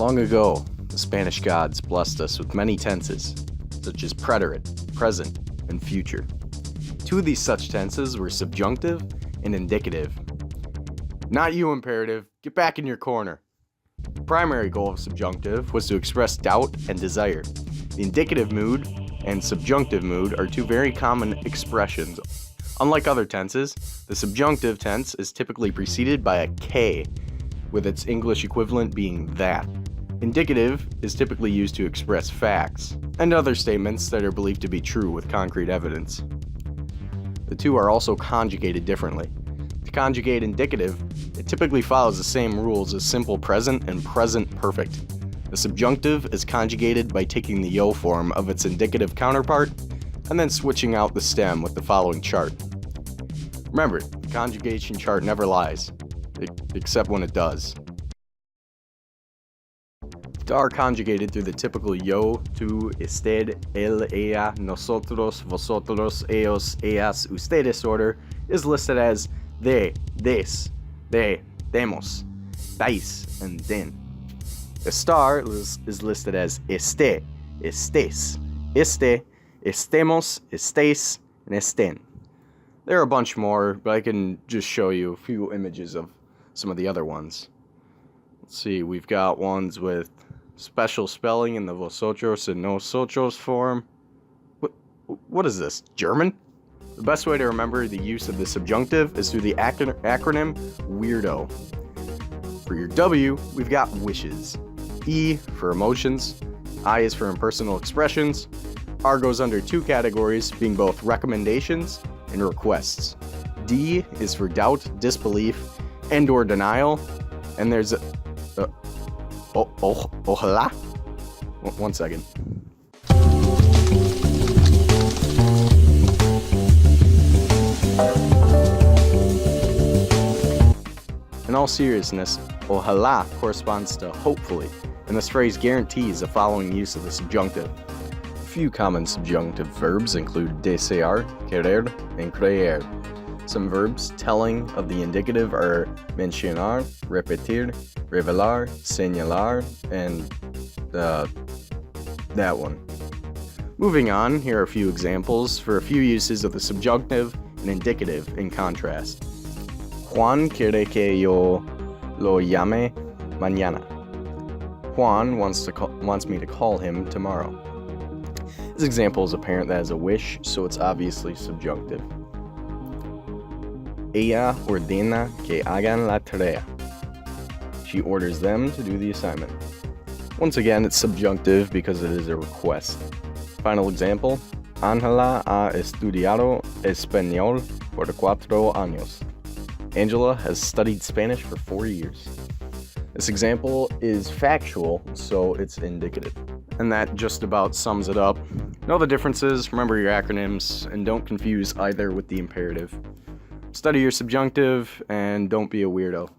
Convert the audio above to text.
Long ago, the Spanish gods blessed us with many tenses, such as preterite, present, and future. Two of these such tenses were subjunctive and indicative. Not you, imperative. Get back in your corner. The primary goal of subjunctive was to express doubt and desire. The indicative mood and subjunctive mood are two very common expressions. Unlike other tenses, the subjunctive tense is typically preceded by a K, with its English equivalent being that. Indicative is typically used to express facts and other statements that are believed to be true with concrete evidence. The two are also conjugated differently. To conjugate indicative, it typically follows the same rules as simple present and present perfect. The subjunctive is conjugated by taking the yo form of its indicative counterpart and then switching out the stem with the following chart. Remember, the conjugation chart never lies, except when it does. To are conjugated through the typical yo, tú, usted, él, ella, nosotros, vosotros, ellos, ellas, ustedes order is listed as de, des, demos, dais, and den. Estar is listed as este, estés, este, estemos, estés, and estén. There are a bunch more, but I can just show you a few images of some of the other ones. Let's see, we've got ones with special spelling in the vosotros and nosotros form. What is this, German? The best way to remember the use of the subjunctive is through the acronym WEIRDO. For your W, we've got wishes. E for emotions, I is for impersonal expressions, R goes under two categories, being both recommendations and requests. D is for doubt, disbelief, and or denial, and there's ojalá. One second. In all seriousness, ojalá corresponds to hopefully, and this phrase guarantees the following use of the subjunctive. A few common subjunctive verbs include desear, querer, and creer. Some verbs telling of the indicative are mencionar, repetir, revelar, señalar, and that one. Moving on, here are a few examples for a few uses of the subjunctive and indicative in contrast. Juan quiere que yo lo llame mañana. Juan wants me to call him tomorrow. This example is apparent that as a wish, so it's obviously subjunctive. Ella ordena que hagan la tarea. She orders them to do the assignment. Once again, it's subjunctive because it is a request. Final example, Ángela ha estudiado español por 4 años. Angela has studied Spanish for 4 years. This example is factual, so it's indicative. And that just about sums it up. Know the differences, remember your acronyms, and don't confuse either with the imperative. Study your subjunctive, and don't be a weirdo.